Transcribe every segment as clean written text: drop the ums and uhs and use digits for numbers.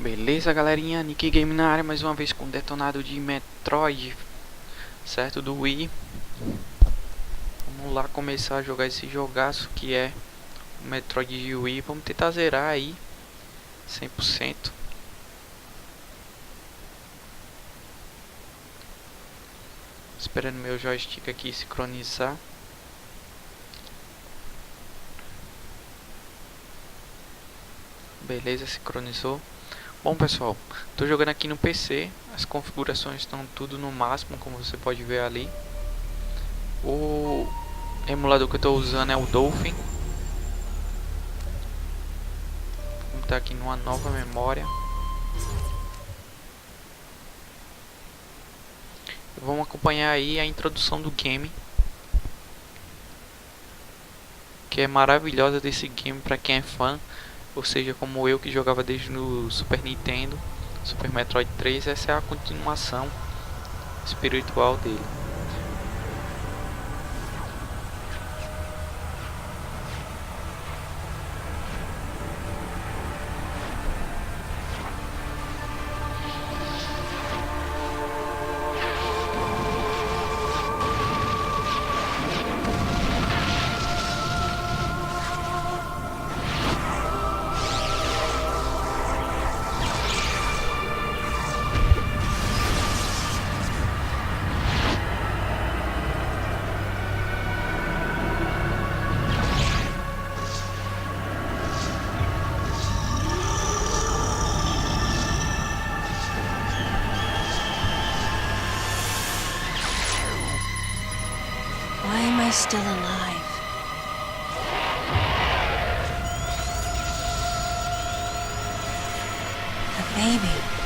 Beleza, galerinha, Nick Game na área mais uma vez com detonado de Metroid, certo, do Wii. Vamos lá começar a jogar esse jogaço que é o Metroid de Wii. Vamos tentar zerar aí 100%. Esperando meu joystick aqui sincronizar. Beleza, sincronizou. Bom, pessoal, tô jogando aqui no PC. As configurações estão tudo no máximo, como você pode ver ali. O emulador que eu estou usando é o Dolphin. Vamos estar aqui numa nova memória. Vamos acompanhar aí a introdução do game, que é maravilhosa desse game para quem é fã, ou seja, como eu que jogava desde no Super Nintendo, Super Metroid 3. Essa é a continuação espiritual dele. Why am I still alive? A baby.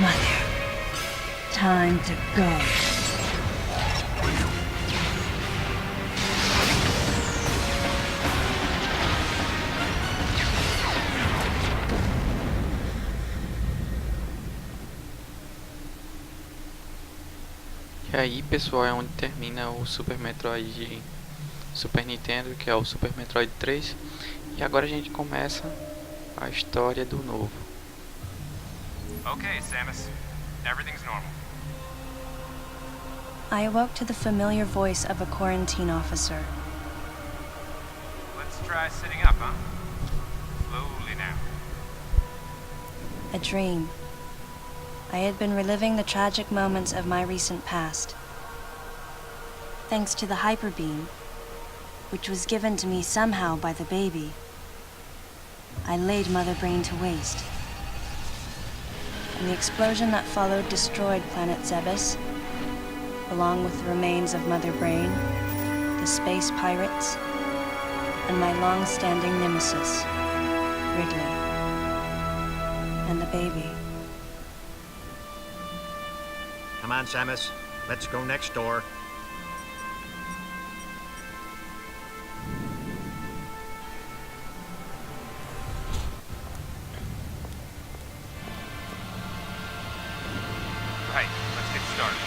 Mother, time to go. E aí, pessoal, é onde termina o Super Metroid de Super Nintendo, que é o Super Metroid 3. E agora a gente começa a história do novo. Okay, Samus. Everything's normal. I awoke to the familiar voice of a quarantine officer. Let's try sitting up, huh? Slowly now. A dream. I had been reliving the tragic moments of my recent past. Thanks to the hyper beam, which was given to me somehow by the baby, I laid Mother Brain to waste. And the explosion that followed destroyed planet Zebes, along with the remains of Mother Brain, the space pirates, and my long-standing nemesis, Ridley, and the baby. Come on, Samus. Let's go next door. Right, let's get started.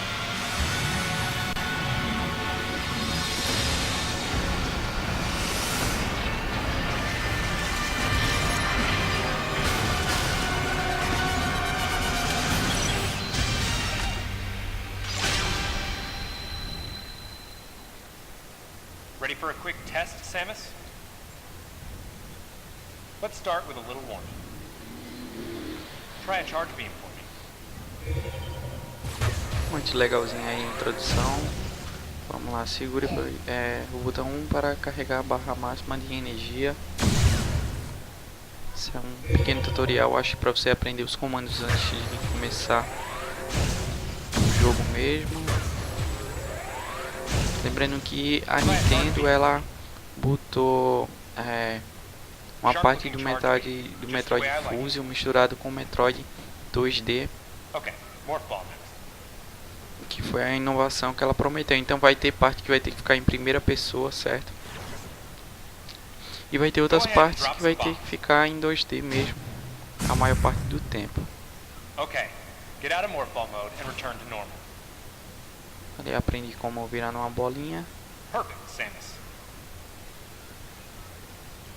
Ready for a quick test, Samus? Let's start with a little warning. Try a charge beam for me. Muito legalzinho aí a introdução. Vamos lá, segure o botão 1 para carregar a barra máxima de energia. Esse é um pequeno tutorial, acho, para você aprender os comandos antes de começar o jogo mesmo. Lembrando que a Nintendo, ela botou uma parte do Metroid Fusion misturado com o Metroid 2D, Okay, morph ball next. que foi a inovação que ela prometeu. Então vai ter parte que vai ter que ficar em primeira pessoa, certo? E vai ter outras partes que vai ter que ficar em 2D mesmo, a maior parte do tempo. Okay, get out of morph ball mode and return to normal. Ali aprendi como virar numa bolinha. Perfect, Samus.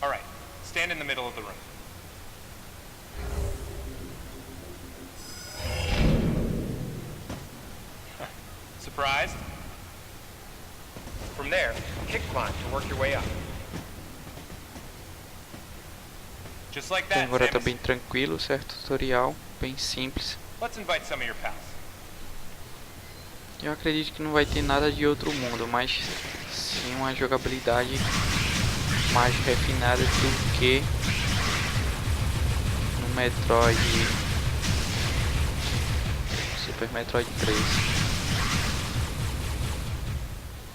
Alright, stand in the middle of the room. Surprised? From there, kick climb to work your way up. Just like Então that, agora tá Samus. bem tranquilo, certo? Tutorial, bem simples. Let's invite some of your pals. Eu acredito que não vai ter nada de outro mundo, mas sim uma jogabilidade mais refinada do que no Metroid Super Metroid 3.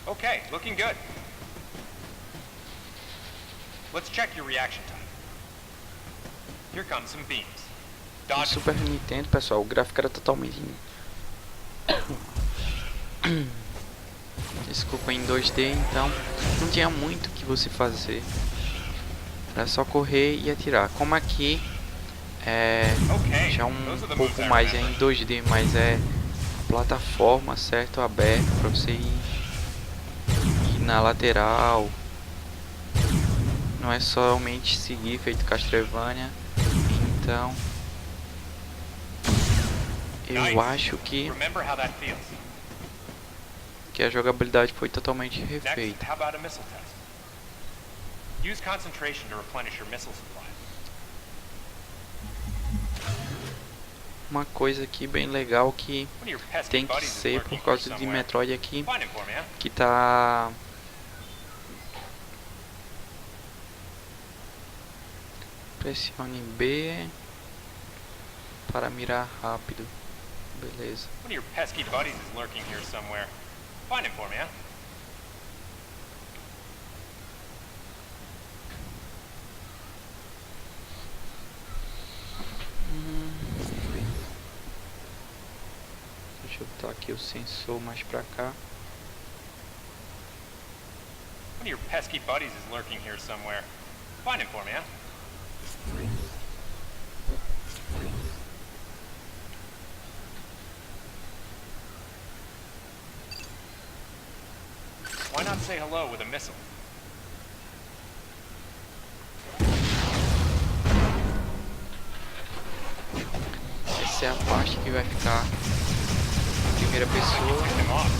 Okay, looking good. Let's check your reaction time. Here come some beams. No Dodge. Super Nintendo, pessoal, o gráfico era totalmente desculpa, em 2D, então não tinha muito o que você fazer. Era só correr e atirar. Como aqui Okay, já those are the um moves pouco I mais remember. em 2D, mas é plataforma, certo, aberta para você ir na lateral. Não é somente seguir feito Castlevania. Então eu Nice. acho que Remember how that feels. a jogabilidade foi totalmente Next, refeita. how about a missile test? Use concentration to replenish your missile supply. Uma coisa aqui bem legal que One of your pesky tem que buddies is ser lurking por here causa de somewhere. Metroid aqui, Find him for me, huh? que tá pressione B para mirar rápido. Beleza. One of your pesky buddies is lurking here somewhere. Find him for me, huh? Deixa eu botar aqui o sensor mais pra cá. One of your pesky buddies is lurking here somewhere. Find him for me, huh? Why not say hello with a missile? Essa é a parte que vai ficar em primeira pessoa. Pick him off.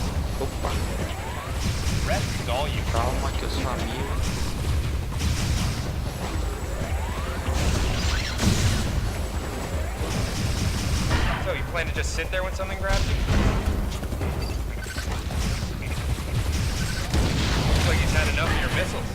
Opa, The rest is all you. calma que eu sou amigo. So you plan to just sit there when something grabs you? Looks like you've had enough of your missiles.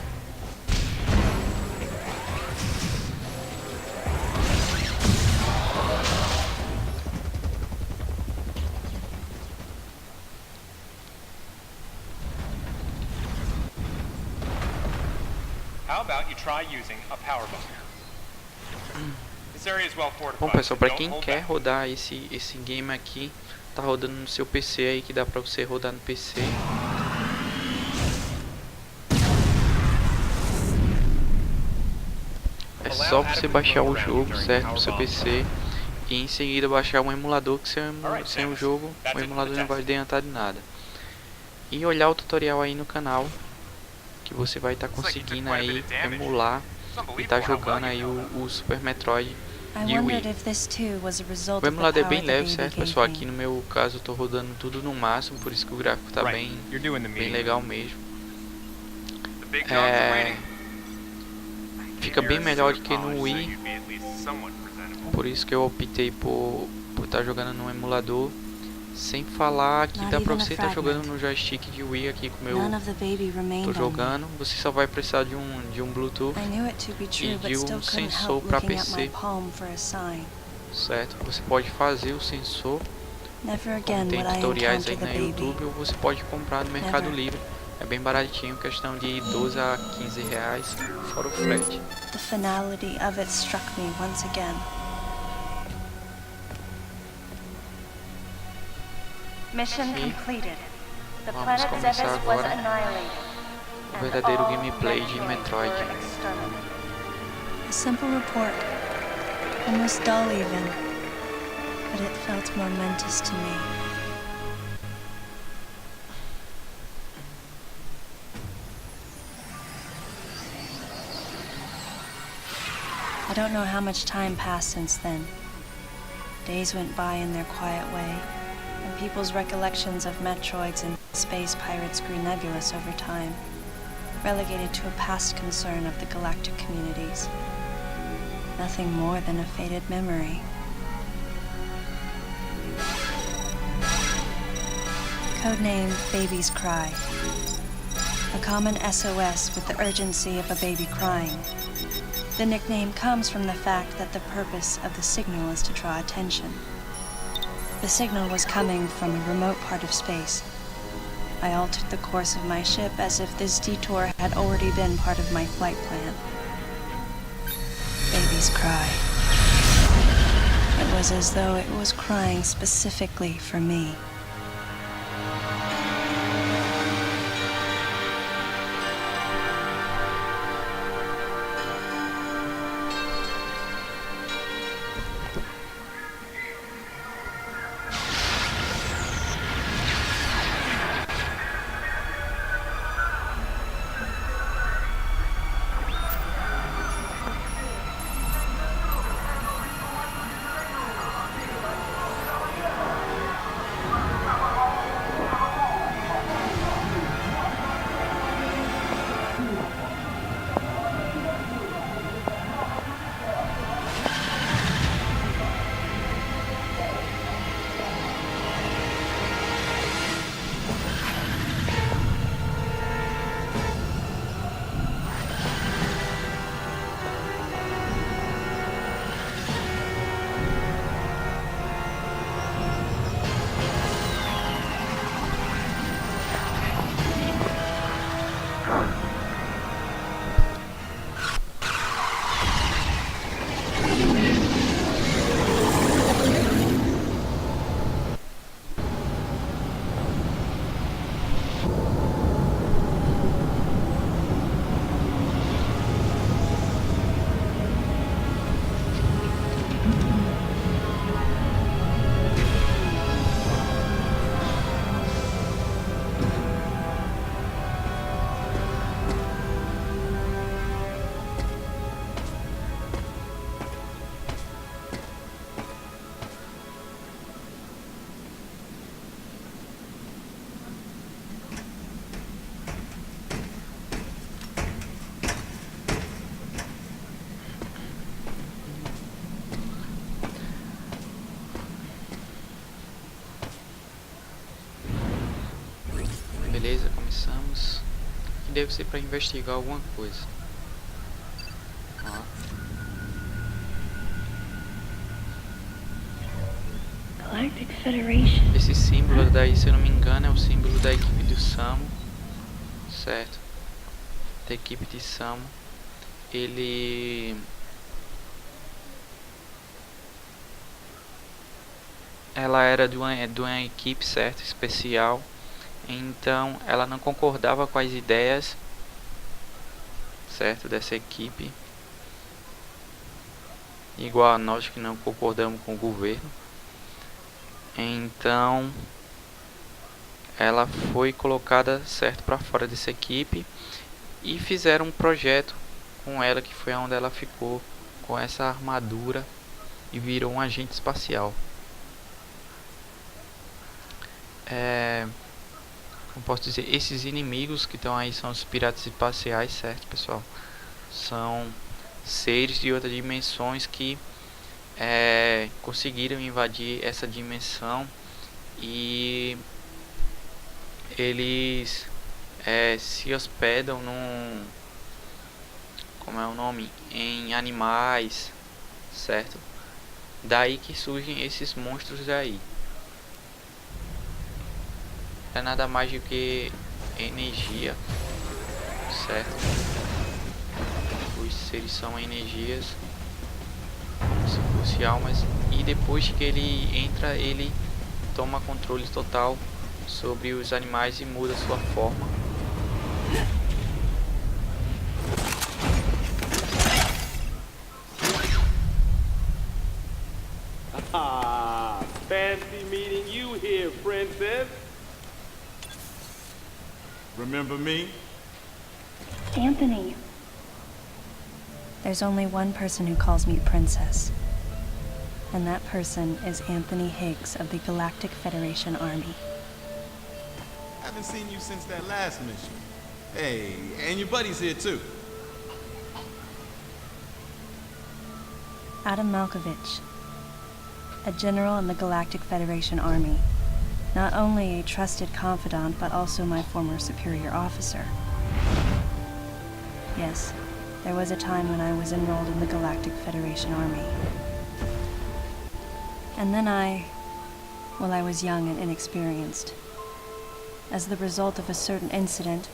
How about you try using a power bomb? This area is well Bom, fortified. pessoal, so pra don't quem hold quer back. rodar esse game aqui, tá rodando no seu PC aí, que dá pra você rodar no PC. É só você baixar o jogo, certo, no seu PC, e em seguida baixar um emulador, que sem o jogo, o emulador não vai adiantar de nada. E olhar o tutorial aí no canal, que você vai estar conseguindo aí emular e tá jogando aí o Super Metroid I de Wii. wondered if this too was a result O of the emulador é power bem the leve, baby certo, gave pessoal? me. Aqui no meu caso eu tô rodando tudo no máximo, por isso que o gráfico tá Right, bem you're doing the bem meeting. legal mesmo. Big dogs are waiting. Fica bem You're melhor so do que no polished, so Wii. you'd be at least somewhat presentable. Por isso que eu optei por estar jogando no emulador. Sem falar que Not dá pra even a você estar jogando fragment. no joystick de Wii aqui como eu None of the baby tô remained on me. jogando. Você só vai precisar de um Bluetooth I knew it to be e true, but de still um couldn't sensor help para looking at my PC, palm for a sign. certo? Você pode fazer o sensor, Never como again tem would I tutoriais encounter aí the na baby. YouTube, ou você pode comprar no Mercado Never. Livre. É bem baratinho, questão de 12 a 15 reais, fora o frete. The finality of it struck me once again. Mission E completed. The vamos planet começar Zebes was agora annihilated. o and verdadeiro all gameplay de Metroids Metroid. were exterminated. A simple report, almost dull even, but it felt momentous to me. I don't know how much time passed since then. Days went by in their quiet way, and people's recollections of Metroids and space pirates grew nebulous over time, relegated to a past concern of the galactic communities. Nothing more than a faded memory. Codename Baby's Cry. A common SOS with the urgency of a baby crying. The nickname comes from the fact that the purpose of the signal is to draw attention. The signal was coming from a remote part of space. I altered the course of my ship as if this detour had already been part of my flight plan. Baby's cry. It was as though it was crying specifically for me. Beleza, começamos. E deve ser para investigar alguma coisa. Ó. Galactic Federation. Esse símbolo daí, se eu não me engano, é o símbolo da equipe do Samu, certo? Da equipe de Samu. Ela era de uma equipe, certo, especial. Então ela não concordava com as ideias, certo, dessa equipe, igual a nós que não concordamos com o governo. Então ela foi colocada, certo, para fora dessa equipe e fizeram um projeto com ela, que foi onde ela ficou com essa armadura e virou um agente espacial. como posso dizer, esses inimigos que estão aí são os piratas espaciais, certo, pessoal? São seres de outras dimensões que conseguiram invadir essa dimensão e eles se hospedam como é o nome? Em animais, certo? Daí que surgem esses monstros aí. É nada mais do que energia, certo? Os seres são energias, como se fosse almas, e depois que ele entra, ele toma controle total sobre os animais e muda sua forma. Ah, fancy meeting you here, princess. Remember me? Anthony. There's only one person who calls me Princess. And that person is Anthony Higgs of the Galactic Federation Army. Haven't seen you since that last mission. Hey, and your buddy's here too. Adam Malkovich, a general in the Galactic Federation Army. Not only a trusted confidant, but also my former superior officer. Yes, there was a time when I was enrolled in the Galactic Federation Army. And then I was young and inexperienced. As the result of a certain incident,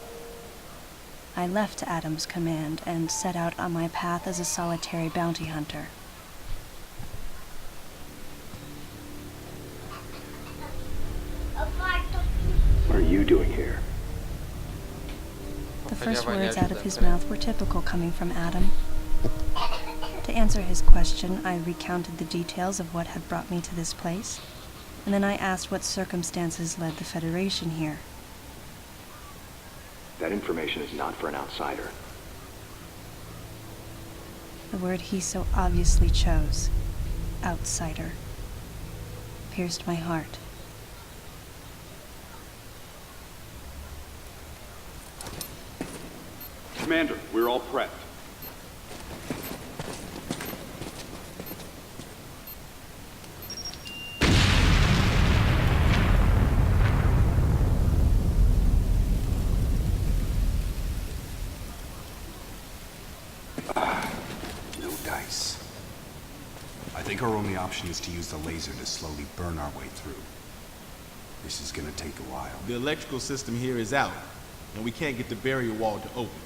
I left Adam's command and set out on my path as a solitary bounty hunter. What are you doing here? The first words out of his mouth were typical coming from Adam. To answer his question, I recounted the details of what had brought me to this place, and then I asked what circumstances led the Federation here. That information is not for an outsider. The word he so obviously chose, outsider, pierced my heart. Commander, we're all prepped. No dice. I think our only option is to use the laser to slowly burn our way through. This is gonna take a while. The electrical system here is out, and we can't get the barrier wall to open.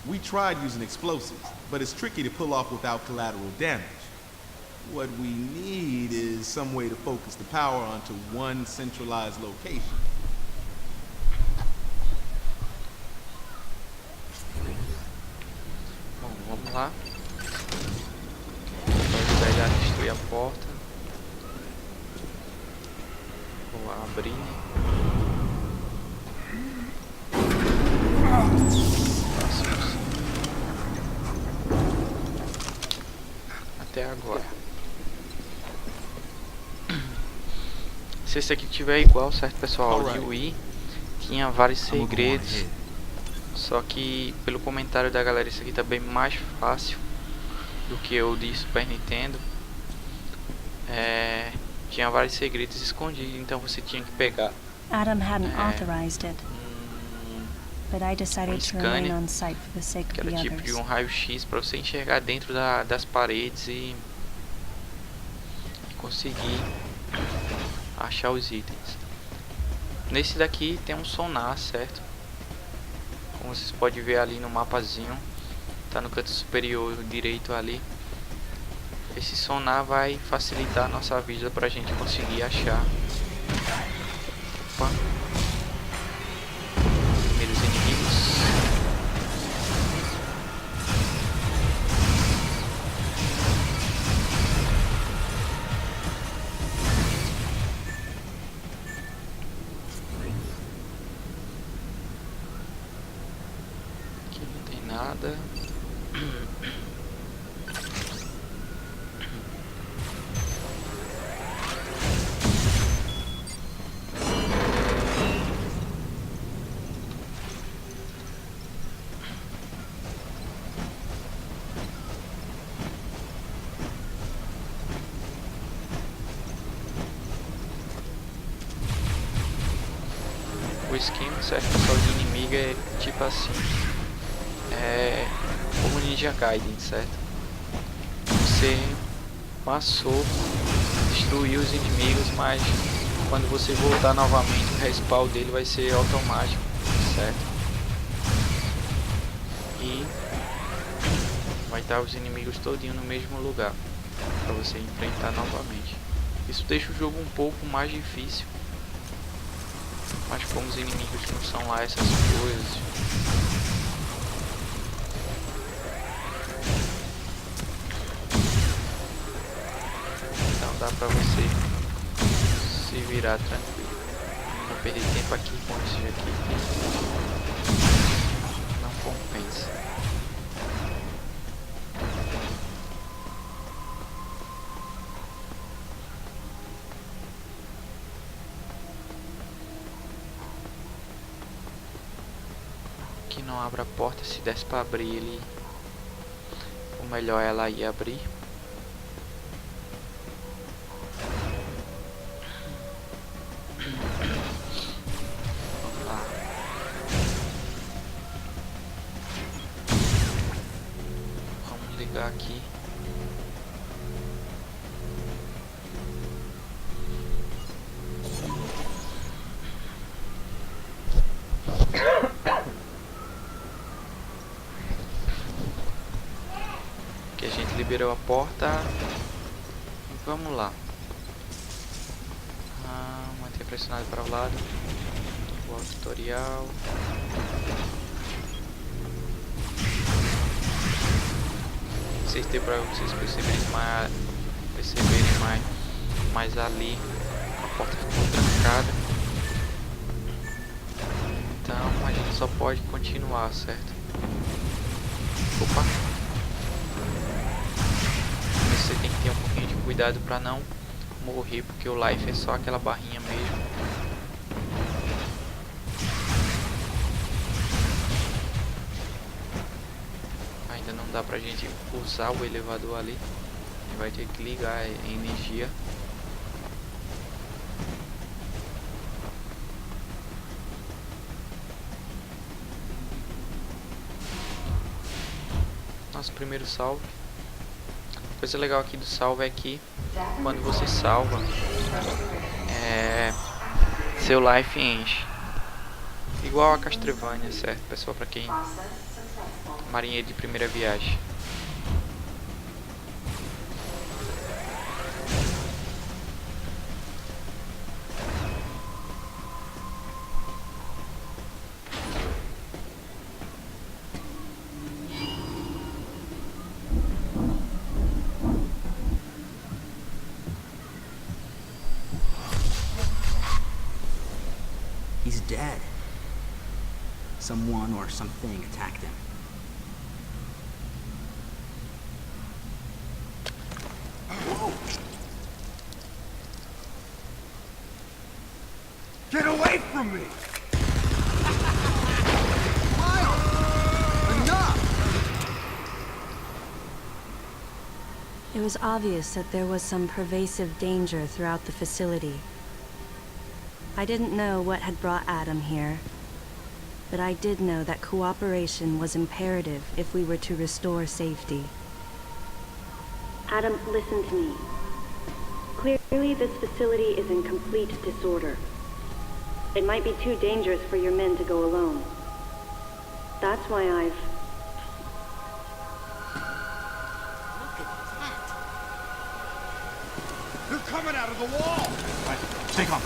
We tried using explosives, but it's tricky to pull off without collateral damage. What we need is some way to focus the power onto one centralized location. Bom, vamos lá. Vou pegar e destruir a porta. Vou abrir. Até agora. Se esse aqui tiver igual, certo, pessoal, ao de Wii, tinha vários segredos. Só que pelo comentário da galera, isso aqui tá bem mais fácil do que o de Super Nintendo. Tinha vários segredos escondidos, então você tinha que pegar Adam hadn't authorized it, but I decided to remain on site for the sake que of era the tipo de others. raio-x para você enxergar dentro das paredes e conseguir achar os itens. Nesse daqui tem um sonar, certo? Como vocês podem ver ali no mapazinho, tá no canto superior direito ali. Esse sonar vai facilitar a nossa vida pra gente conseguir achar. Opa. Primeiros inimigos. Aqui não tem nada. certo? Pessoal de inimigo é tipo assim, é como Ninja Gaiden, certo? Você passou, destruiu os inimigos, mas quando você voltar novamente o respawn dele vai ser automático, certo? E vai estar os inimigos todinho no mesmo lugar para você enfrentar novamente. Isso deixa o jogo um pouco mais difícil, mas como os inimigos não são lá essas coisas, então dá pra você se virar tranquilo. Não vou perder tempo aqui com isso aqui, não compensa. Que não abre a porta, se desse pra abrir ele, o melhor ela ia abrir. Vamos lá. Vamos ligar aqui. Que a gente liberou a porta. Vamos lá. Manter pressionado para o lado. O tutorial. Acertei para vocês perceberem mais ali. A porta ficou trancada. Então a gente só pode continuar, certo? Opa! Você tem que ter um pouquinho de cuidado para não morrer, porque o life é só aquela barrinha mesmo. Ainda não dá pra gente usar o elevador ali. A gente vai ter que ligar a energia. Nosso primeiro salve. A coisa legal aqui do salve é que quando você salva, seu life enche. Igual a Castlevania, certo, pessoal? Pra quem marinheiro de primeira viagem. He's dead. Someone or something attacked him. Whoa! Get away from me! It was obvious that there was some pervasive danger throughout the facility. I didn't know what had brought Adam here, but I did know that cooperation was imperative if we were to restore safety. Adam, listen to me. Clearly, this facility is in complete disorder. It might be too dangerous for your men to go alone. That's why I've... Look at that. They're coming out of the wall! Right, stay calm.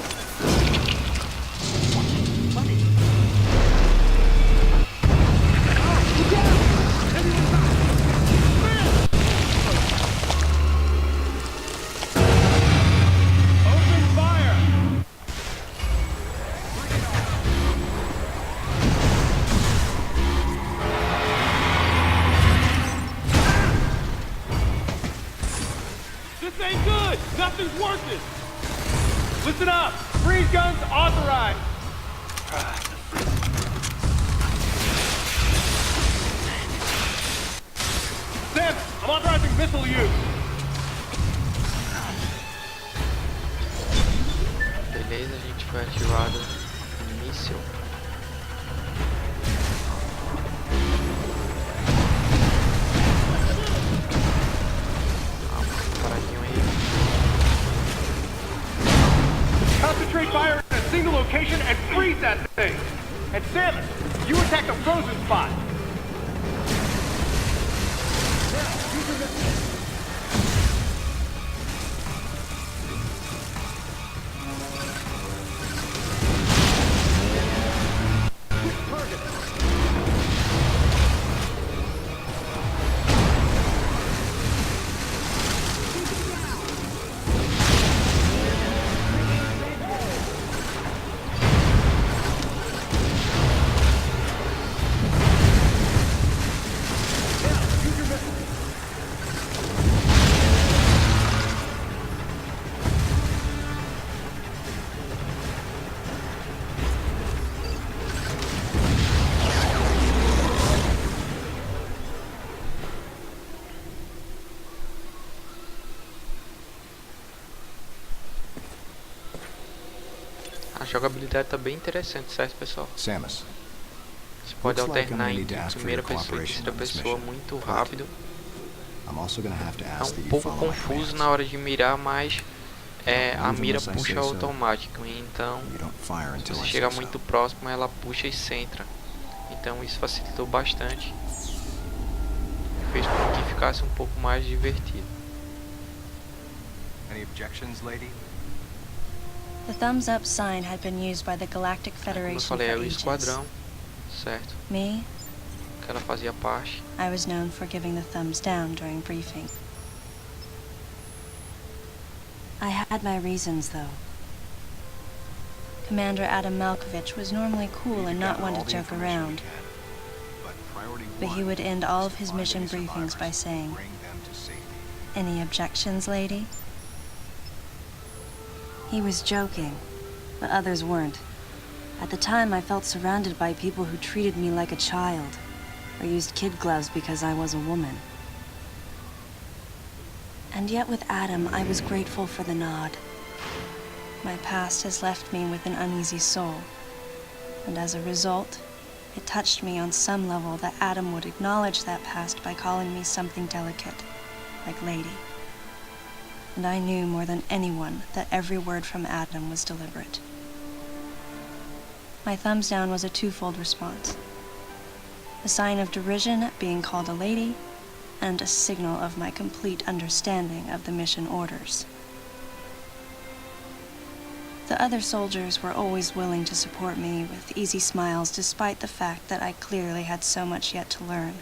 This ain't good! Nothing's working! Listen up! Freeze guns authorized! Sam, I'm authorizing missile use! Beleza, a gente foi ativado o míssil. You attack the frozen spot. A jogabilidade tá bem interessante, certo, pessoal? Samus, Você pode looks like I'm alternar gonna em need to ask for primeira your pessoa e cooperation terceira on this pessoa mission. muito rápido. I'm also gonna have to É ask that um you pouco follow my confuso commands. na hora de mirar, mas a Move mira unless I puxa say so. automático, então You don't fire se until você I chegar say muito so. próximo ela puxa e centra. Então isso facilitou bastante, fez com que ficasse um pouco mais divertido. Any objections, lady? The thumbs up sign had been used by the Galactic Como eu Federation for falei, é o ages. esquadrão, certo? Me, Que ela fazia parte. I was known for giving the thumbs down during briefing. I had my reasons, though. Commander Adam Malkovich was normally cool and not one to joke around, but he would end all of his mission briefings by saying, "Any objections, lady?" He was joking, but others weren't. At the time, I felt surrounded by people who treated me like a child, or used kid gloves because I was a woman. And yet with Adam, I was grateful for the nod. My past has left me with an uneasy soul, and as a result, it touched me on some level that Adam would acknowledge that past by calling me something delicate, like lady. And I knew more than anyone that every word from Adam was deliberate. My thumbs down was a twofold response. A sign of derision at being called a lady, and a signal of my complete understanding of the mission orders. The other soldiers were always willing to support me with easy smiles despite the fact that I clearly had so much yet to learn.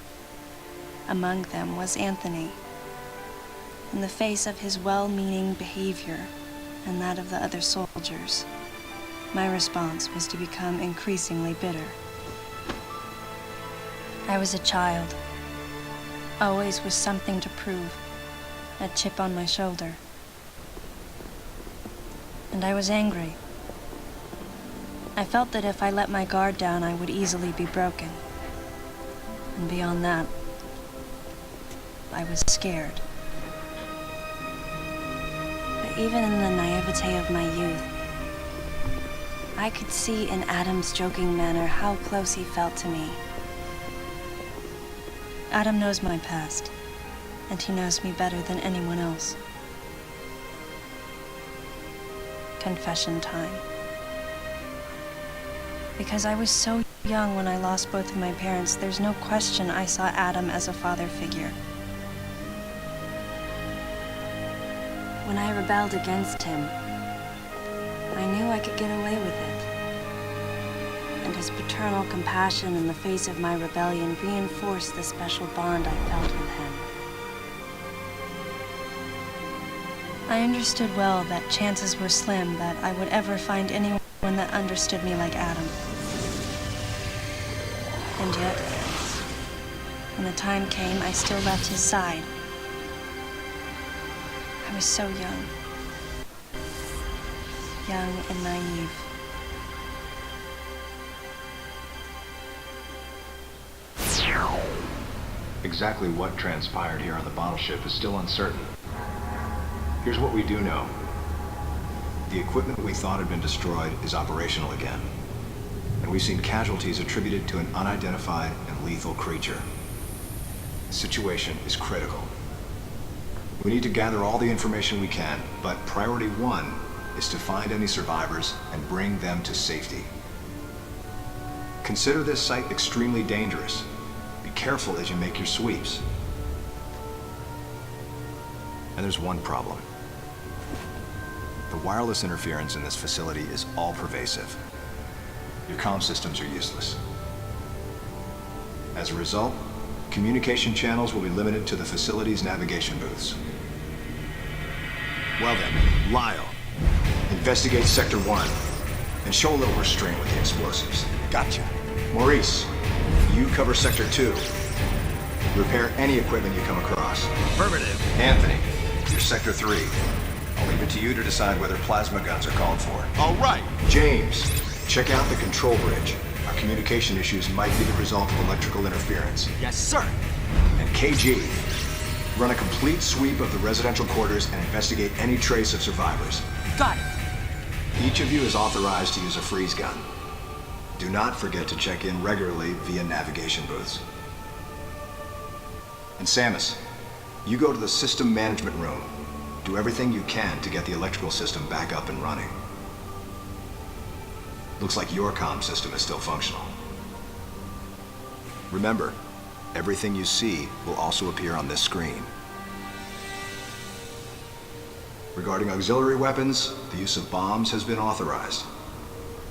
Among them was Anthony. In the face of his well-meaning behavior and that of the other soldiers, my response was to become increasingly bitter. I was a child, always with something to prove, a chip on my shoulder. And I was angry. I felt that if I let my guard down, I would easily be broken. And beyond that, I was scared. But even in the naivete of my youth, I could see in Adam's joking manner how close he felt to me. Adam knows my past, and he knows me better than anyone else. Confession time. Because I was so young when I lost both of my parents, there's no question I saw Adam as a father figure. When I rebelled against him, I knew I could get away with it. And his paternal compassion in the face of my rebellion reinforced the special bond I felt with him. I understood well that chances were slim that I would ever find anyone that understood me like Adam. And yet, when the time came, I still left his side. I was so young. Young and naive. Exactly what transpired here on the bottle ship is still uncertain. Here's what we do know. The equipment we thought had been destroyed is operational again. And we've seen casualties attributed to an unidentified and lethal creature. The situation is critical. We need to gather all the information we can, but priority one is to find any survivors and bring them to safety. Consider this site extremely dangerous. Be careful as you make your sweeps. And there's one problem. The wireless interference in this facility is all-pervasive. Your comm systems are useless. As a result, communication channels will be limited to the facility's navigation booths. Well then, Lyle, investigate Sector 1 and show a little restraint with the explosives. Gotcha. Maurice, you cover Sector 2. Repair any equipment you come across. Affirmative. Anthony, you're Sector 3. I'll leave it to you to decide whether plasma guns are called for. All right. James, check out the control bridge. Our communication issues might be the result of electrical interference. Yes, sir. And KG, run a complete sweep of the residential quarters and investigate any trace of survivors. Got it. Each of you is authorized to use a freeze gun. Do not forget to check in regularly via navigation booths. And Samus, you go to the system management room. Do everything you can to get the electrical system back up and running. Looks like your comm system is still functional. Remember, everything you see will also appear on this screen. Regarding auxiliary weapons, the use of bombs has been authorized.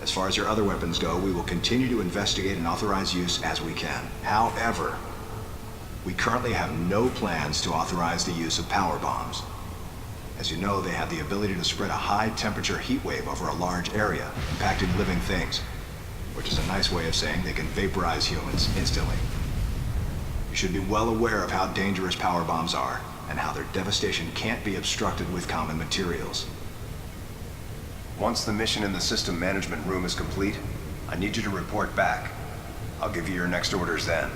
As far as your other weapons go, we will continue to investigate and authorize use as we can. However, we currently have no plans to authorize the use of power bombs. As you know, they have the ability to spread a high-temperature heat wave over a large area, impacting living things, which is a nice way of saying they can vaporize humans instantly. You should be well aware of how dangerous power bombs are, and how their devastation can't be obstructed with common materials. Once the mission in the system management room is complete, I need you to report back. I'll give you your next orders then.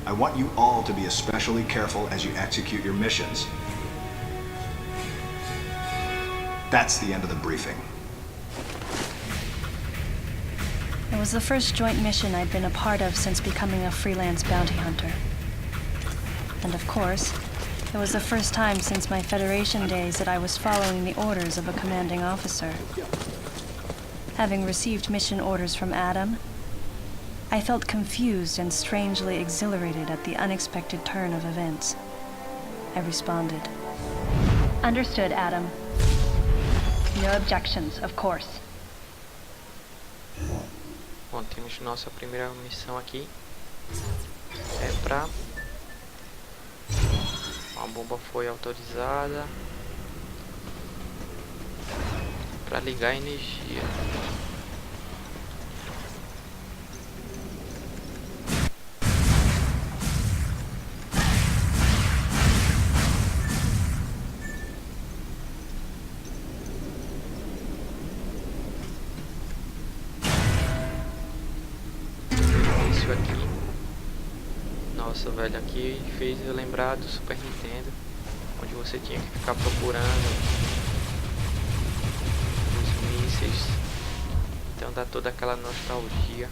I want you all to be especially careful as you execute your missions. That's the end of the briefing. It was the first joint mission I'd been a part of since becoming a freelance bounty hunter. And of course, it was the first time since my Federation days that I was following the orders of a commanding officer. Having received mission orders from Adam, I felt confused and strangely exhilarated at the unexpected turn of events. I responded. Understood, Adam. No objections, of course. Bom, temos nossa primeira missão aqui. É pra... A bomba foi autorizada. Pra ligar a energia. Aqui, nossa, velho, aqui fez eu lembrar do Super Nintendo, onde você tinha que ficar procurando os mísseis, então dá toda aquela nostalgia.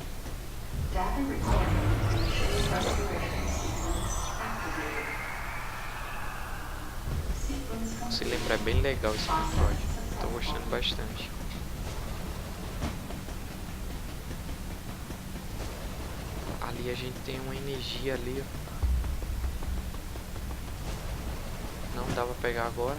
Se lembra, é bem legal esse metroid, tô gostando bastante. Ali a gente tem uma energia ali, ó. Não dá pra pegar agora.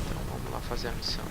Então vamos lá fazer a missão.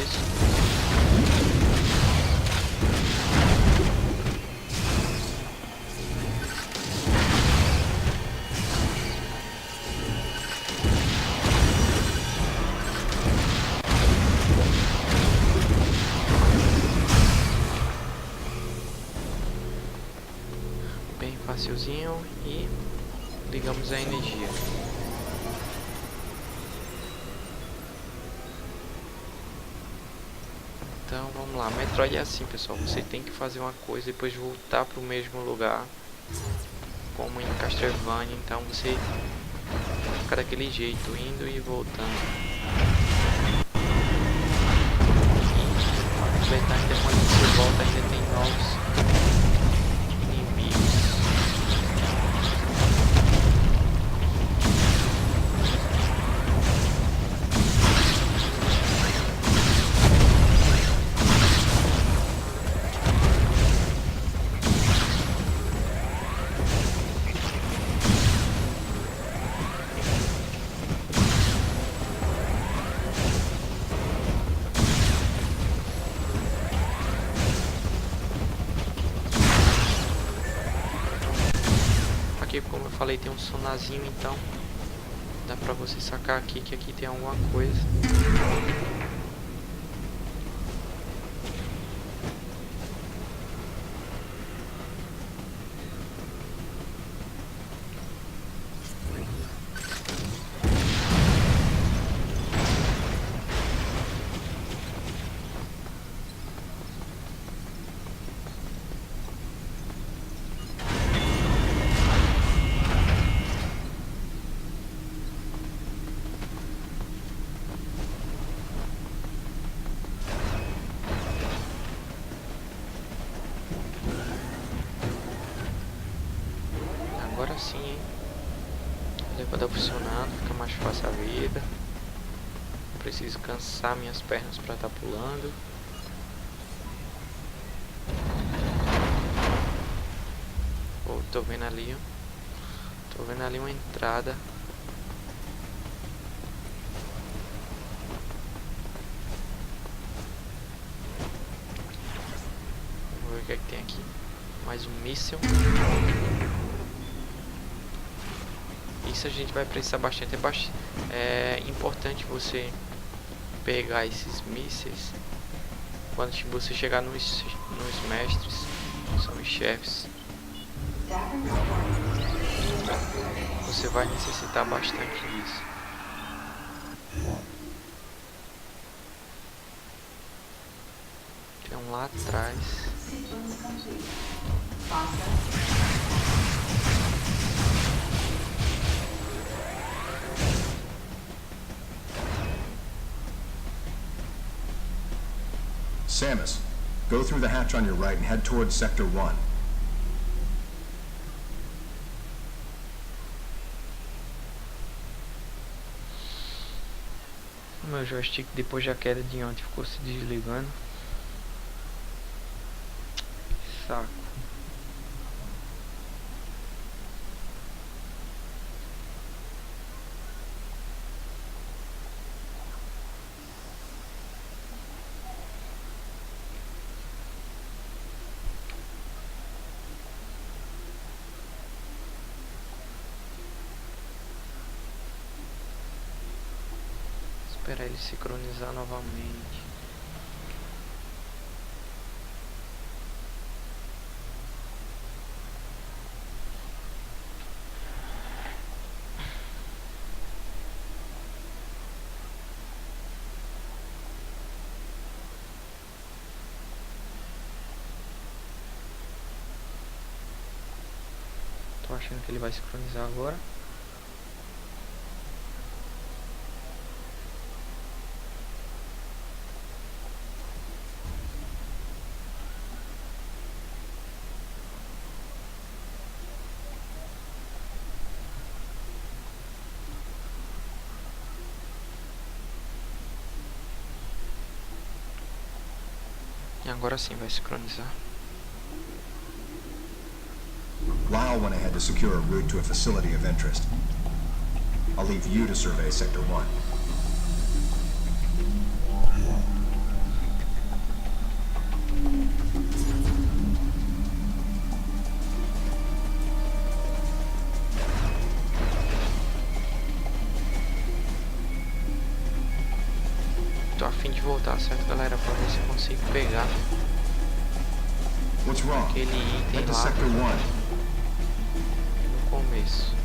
começo. Bem facilzinho e ligamos a energia. Então vamos lá, Metroid é assim, pessoal, você tem que fazer uma coisa e depois voltar para o mesmo lugar, como em Castlevania. Então você fica daquele jeito, indo e voltando. E completar ainda quando você volta, ainda tem novos inimigos. Aqui, como eu falei, tem um sonarzinho, então dá pra você sacar aqui que aqui tem alguma coisa. Agora sim, hein? O elevador funcionando, fica mais fácil a vida. Não preciso cansar minhas pernas para estar pulando. Oh, tô vendo ali, ó. Tô vendo ali uma entrada. Vamos ver o que é que tem aqui. Mais um míssil. Isso a gente vai precisar bastante. É importante você pegar esses mísseis quando você chegar nos mestres, que são os chefes. Você vai necessitar bastante disso. Tem um lá atrás. Samus, go through the hatch on your right and head towards Sector 1. O meu joystick, depois da queda de ontem, ficou se desligando. Saco. Esperar ele sincronizar novamente. Tô achando que ele vai sincronizar agora. E agora sim vai sincronizar. Lyle went ahead to secure a route to a facility of interest. I'll leave you to survey Sector 1. fim de voltar, certo, galera? Pra ver se eu consigo pegar What's wrong? aquele item Head to lá Sector 1. no começo.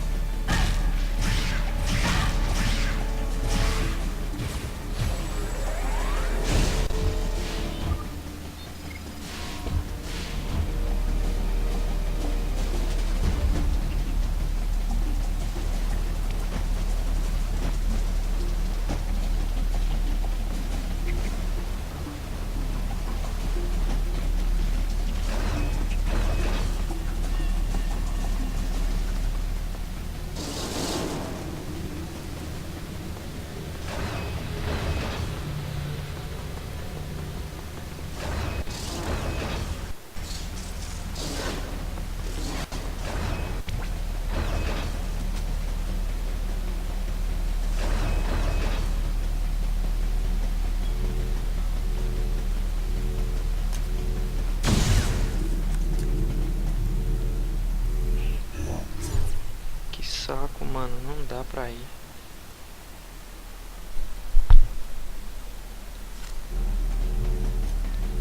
Saco, mano, não dá pra ir.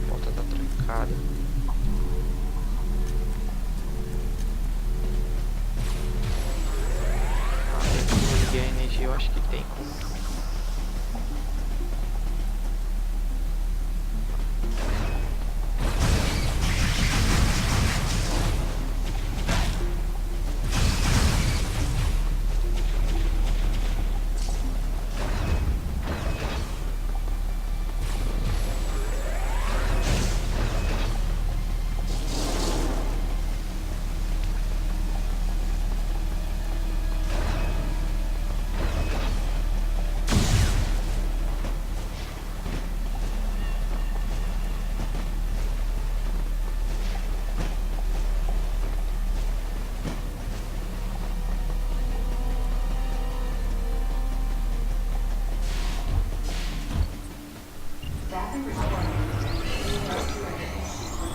A porta tá trancada. Eu liguei a energia, eu acho que tem como.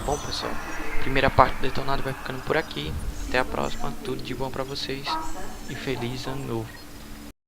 Bom, pessoal, primeira parte do detonado vai ficando por aqui. Até a próxima, tudo de bom pra vocês e feliz ano novo.